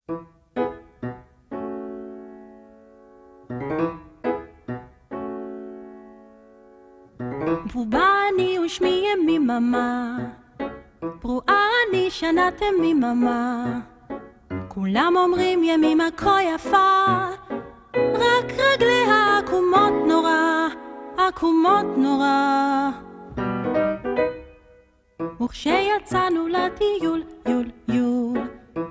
בובה אני ושמי ימיממה, פרועה אני שנת ימיממה. כולם אומרים ימימה כה יפה, רק רגליה עקומות נורא, עקומות נורא. וכשיצאנו לטיול, יול יול,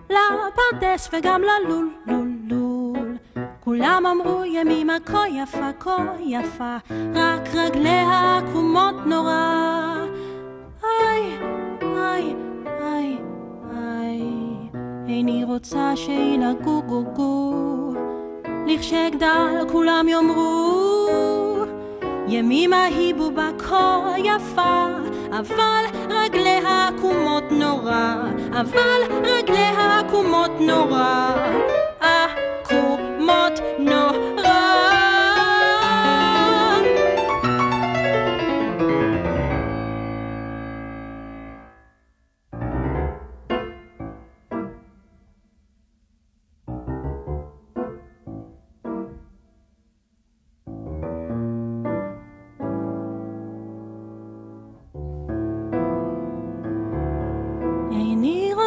לפרדס וגם ללול, לול לול, כולם אמרו ימימה כה יפה, כה יפה, רק רגליה עקומות נורא. איי, איי, איי, איי, איני רוצה שינהגו גו גו, לכשגדל כולם יאמרו ימימה היא בובה כה יפה, אבל רגליה עקומות נורא, אבל רגליה עקומות נורא, עקומות נורא.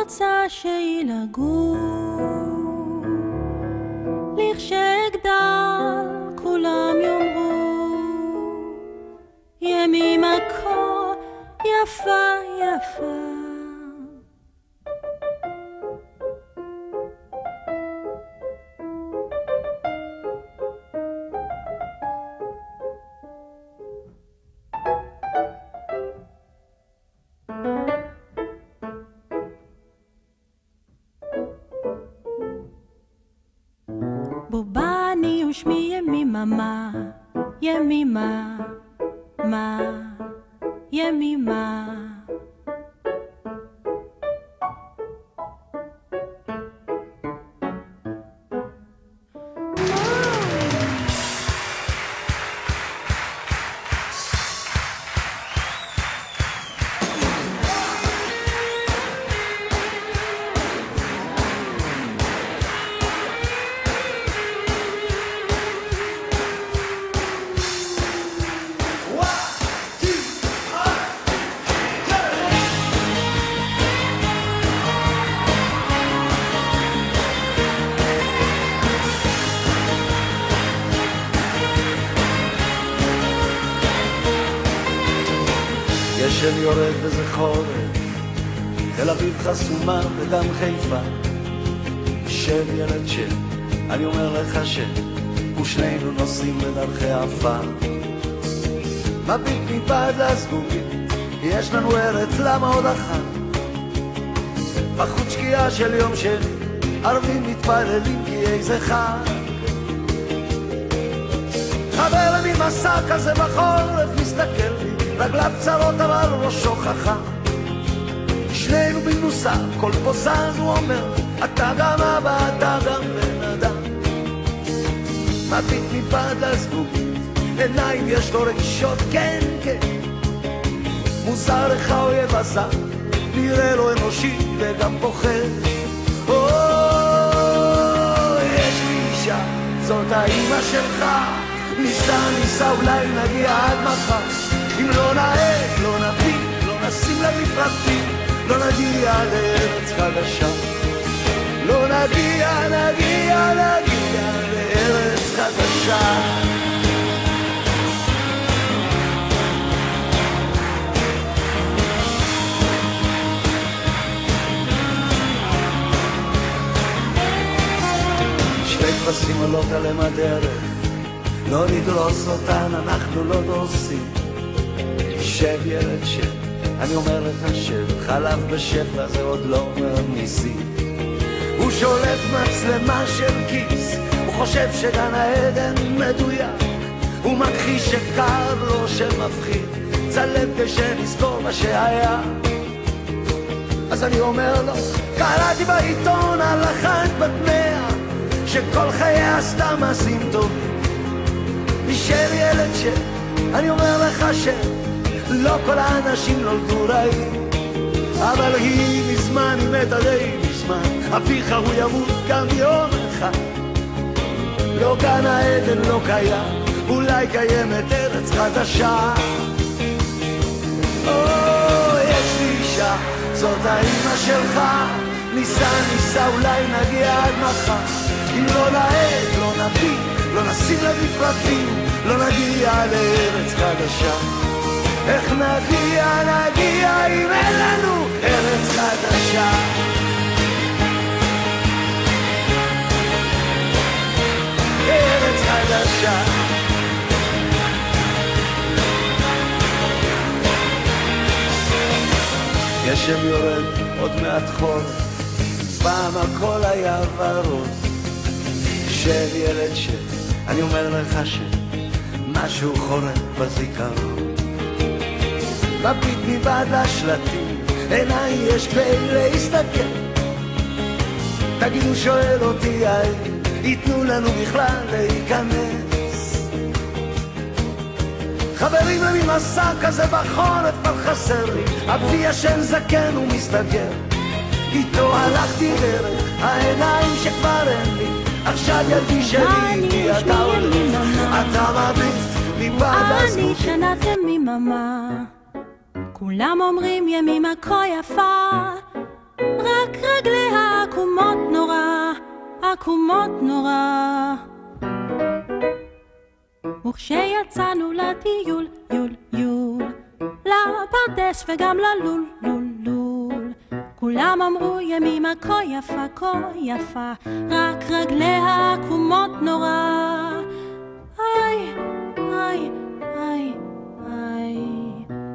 רוצה שילגו, לכשגדל כולם יאמרו ימימה כה יפה יפה. בובה אני ושמי ימיממה, ימימה, מה, ימימה. גשם יורד וזה חורף, תל אביב חסומה וגם חיפה. שב ילד שב, אני אומר לך שב, ושנינו נוסעים בדרכי עפר. מביט מבעד לזגוגית, יש לנו ארץ, למה עוד אחת? בחוץ שקיעה של יום שני, ערבים מתפללים כי איזה חג. חבר ממסע כזה בחורף מסתכל לי, רגליו צרות אבל ראשו חכם. שנינו במנוסה, כל פוזז הוא אומר, אתה גם אבא, אתה גם בן אדם. מביט מבעד לזגוגית, עיניים יש לו רגישות, כן כן. מוזר לך אויב הזר, נראה לו אנושי וגם פוחד. יש לי אישה, זאת האמא שלך, ניסה אולי נגיע עד מחר. אם לא נעד, לא נביט, לא נשים לה מפרטים, לא נגיע לארץ חדשה. לא נגיע לארץ חדשה. שתי כבשים עולות עליהם הדרך, לא נדרוס אותן, אנחנו לא דורסים. שב ילד שב, אני אומר לך שב, חלב בשפע זה עוד לא אומר ניסים. הוא שולף מצלמה של כיס, הוא חושב שגן העדן מדויק, הוא מכחיש שקר לו שמפחיד, צלם כשנזכור מה שהיה. אז אני אומר לו, קראתי בעיתון על אחת בת 100 שכל חייה עשתה מעשים טובים. נשאר ילד שב, אני אומר לך לא כל האנשים נולדו רעים, אבל היא מזמן, היא מתה די מזמן, אביך הוא ימות גם יום אחד. לא גן העדן לא קיים, אולי קיימת ארץ חדשה. יש לי אישה, זאת האמא שלך, ניסה אולי נגיע עד מחר. אם לא נעד, לא נביא, לא נשים למפרטים, לא נגיע לארץ חדשה. איך נגיע אם אין לנו ארץ חדשה? ארץ חדשה. גשם יורד, עוד מעט חורף, פעם הכל היה ורוד. של ילד אני אומר לך שמשהו חורף בזיכרון. מביט מבעד לשלטים, עיניי יש כדי להסתכל. תגידו שואל אותי האם ייתנו לנו בכלל להיכנס. חברים למי מסע כזה בחורף כבר חסר לי, אבי ישן זקן ומסתגר. איתו הלכתי דרך העיניים שכבר אין לי, עכשיו ילדי שלי כי אתה הולך, אתה מביט מבעד הזכות. אני שנתם מממה, כולם אומרים ימימה כה יפה, רק רגליה עקומות נורא, עקומות נורא. וכשיצאנו לטיול, יול יול, לפרדס וגם ללול, לול לול, כולם אמרו ימימה כה יפה, כה יפה, רק רגליה עקומות נורא. איי, איי, איי, איי,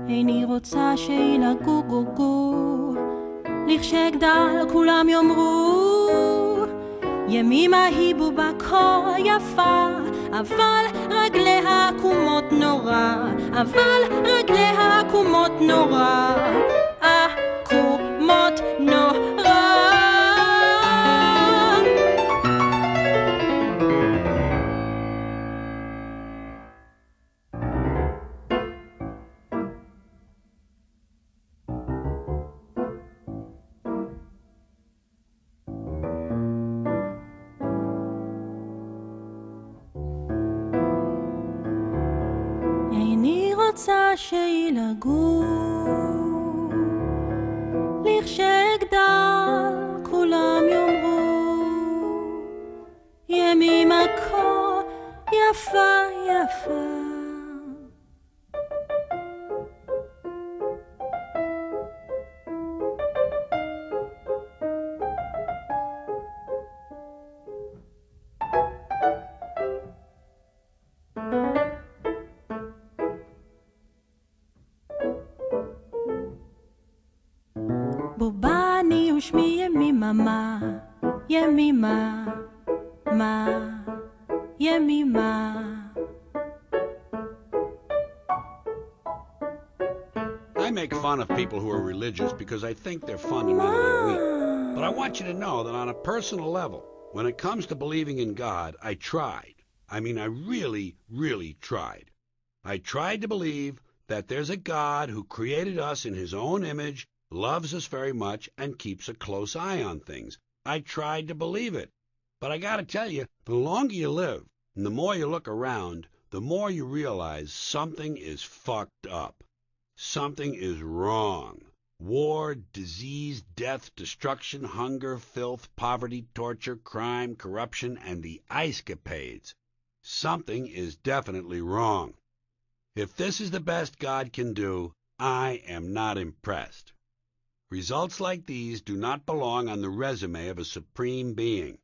איני רוצה שילגו גו גו, לכשגדל כולם יאמרו ימימה היא בובה כה יפה, אבל רגליה עקומות נורא, אבל רגליה עקומות נורא, עקומות נורא. רוצה שילגו, לכשגדל כולם יאמרו ימימה כה יפה יפה. בובני ושמי ימימה מה, ימימה מה, ימימה. I make fun of people who are religious because I think they're fundamentally weak. But I want you to know that on a personal level, when it comes to believing in God, I tried. I mean, I really, really tried. I tried to believe that there's a God who created us in his own image, loves us very much, and keeps a close eye on things. I tried to believe it. But I gotta tell you, the longer you live, and the more you look around, the more you realize something is fucked up. Something is wrong. War, disease, death, destruction, hunger, filth, poverty, torture, crime, corruption, and the ice-capades. Something is definitely wrong. If this is the best God can do, I am not impressed. Results like these do not belong on the resume of a supreme being.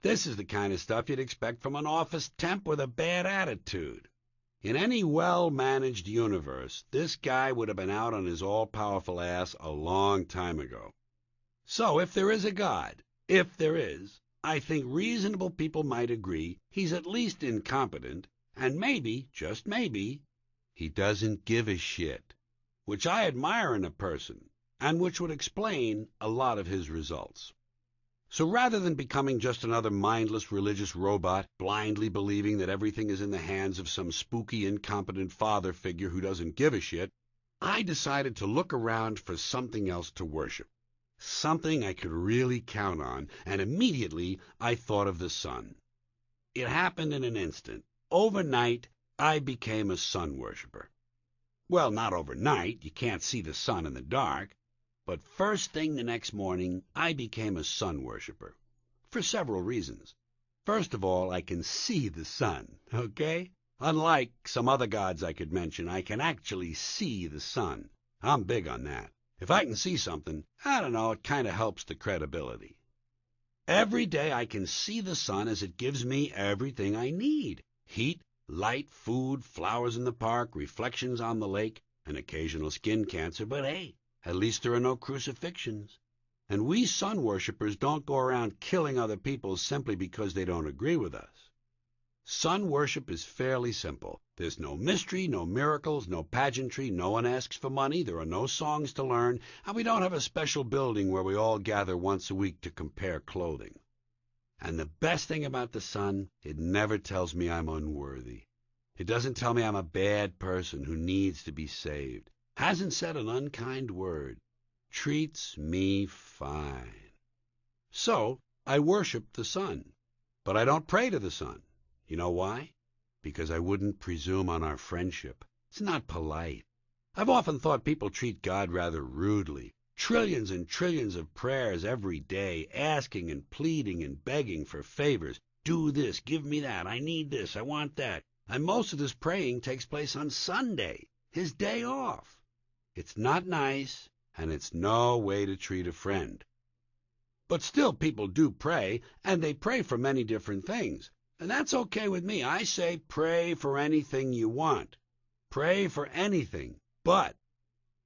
This is the kind of stuff you'd expect from an office temp with a bad attitude. In any well-managed universe, this guy would have been out on his all-powerful ass a long time ago. So if there is a God, if there is, I think reasonable people might agree he's at least incompetent, and maybe, just maybe, he doesn't give a shit, which I admire in a person, and which would explain a lot of his results. So rather than becoming just another mindless religious robot, blindly believing that everything is in the hands of some spooky, incompetent father figure who doesn't give a shit, I decided to look around for something else to worship. something I could really count on, and immediately I thought of the sun. It happened in an instant. Overnight, I became a sun worshiper. Well, not overnight. You can't see the sun in the dark. But first thing the next morning, I became a sun worshiper. For several reasons. First of all, I can see the sun, okay? Unlike some other gods I could mention, I can actually see the sun. I'm big on that. If I can see something, I don't know, it kind of helps the credibility. Every day I can see the sun as it gives me everything I need. Heat, light, food, flowers in the park, reflections on the lake, an occasional skin cancer, but hey, at least there are no crucifixions. And we sun worshippers don't go around killing other people simply because they don't agree with us. Sun worship is fairly simple. There's no mystery, no miracles, no pageantry, no one asks for money, there are no songs to learn, and we don't have a special building where we all gather once a week to compare clothing. And the best thing about the sun, it never tells me I'm unworthy. It doesn't tell me I'm a bad person who needs to be saved. Hasn't said an unkind word. Treats me fine. So, I worship the sun. But I don't pray to the sun. You know why? Because I wouldn't presume on our friendship. It's not polite. I've often thought people treat God rather rudely. Trillions and trillions of prayers every day, asking and pleading and begging for favors. Do this, give me that, I need this, I want that. And most of this praying takes place on Sunday, his day off. It's not nice, and it's no way to treat a friend. But still people do pray, and they pray for many different things. And that's okay with me. I say pray for anything you want. Pray for anything. But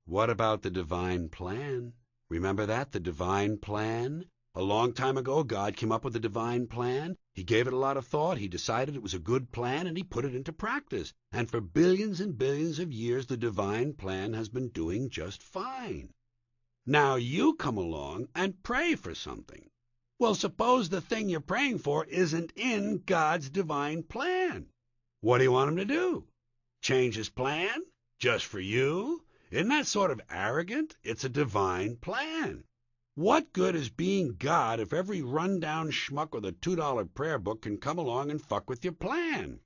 what about the divine plan? Remember that, the divine plan? A long time ago, God came up with a divine plan. He gave it a lot of thought. He decided it was a good plan, and he put it into practice. And for billions and billions of years, the divine plan has been doing just fine. Now you come along and pray for something. Well, suppose the thing you're praying for isn't in God's divine plan. What do you want him to do? Change his plan? Just for you? Isn't that sort of arrogant? It's a divine plan. What good is being God if every run-down schmuck with a $2 prayer book can come along and fuck with your plan?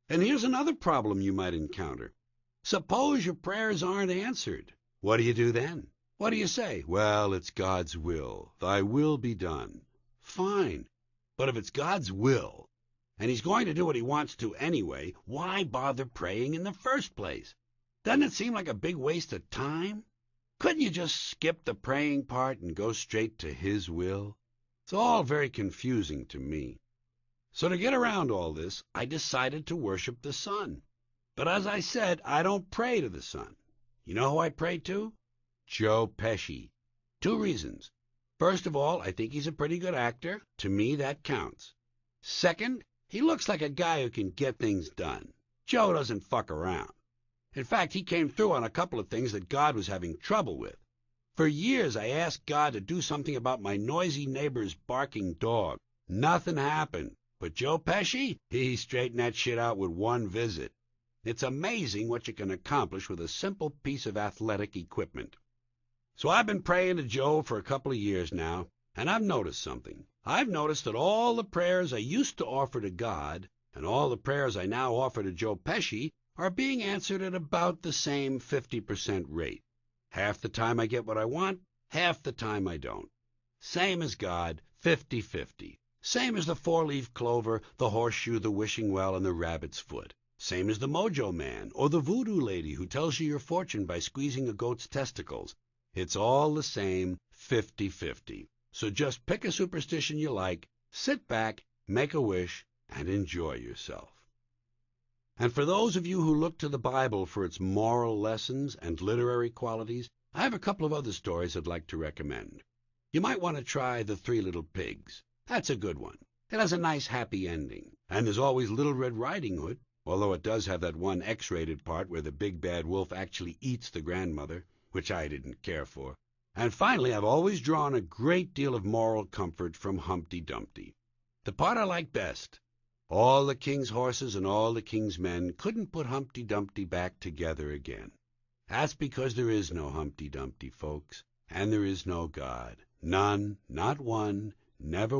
And here's another problem you might encounter. Suppose your prayers aren't answered. What do you do then? What do you say? Well, it's God's will. Thy will be done. Fine. But if it's God's will, and he's going to do what he wants to anyway, why bother praying in the first place? Doesn't it seem like a big waste of time? Couldn't you just skip the praying part and go straight to his will? It's all very confusing to me. So to get around all this, I decided to worship the sun. But as I said, I don't pray to the sun. You know who I pray to? Joe Pesci. 2 reasons. First of all, I think he's a pretty good actor. To me, that counts. Second, he looks like a guy who can get things done. Joe doesn't fuck around. In fact, he came through on a couple of things that God was having trouble with. For years, I asked God to do something about my noisy neighbor's barking dog. Nothing happened. But Joe Pesci, he straightened that shit out with one visit. It's amazing what you can accomplish with a simple piece of athletic equipment. So I've been praying to Joe for a couple of years now, and I've noticed something. I've noticed that all the prayers I used to offer to God and all the prayers I now offer to Joe Pesci are being answered at about the same 50% rate. Half the time I get what I want, half the time I don't. Same as God, 50-50. Same as the 4-leaf clover, the horseshoe, the wishing well, and the rabbit's foot. Same as the mojo man or the voodoo lady who tells you your fortune by squeezing a goat's testicles. It's all the same, 50-50. So just pick a superstition you like, sit back, make a wish, and enjoy yourself. And for those of you who look to the Bible for its moral lessons and literary qualities, I have a couple of other stories I'd like to recommend. You might want to try The 3 Little Pigs. That's a good one. It has a nice happy ending. And there's always Little Red Riding Hood, although it does have that one X-rated part where the big bad wolf actually eats the grandmother, which I didn't care for. And finally, I've always drawn a great deal of moral comfort from Humpty Dumpty. The part I like best: all the king's horses and all the king's men couldn't put Humpty Dumpty back together again. That's because there is no Humpty Dumpty, folks, and there is no God. None, not one, never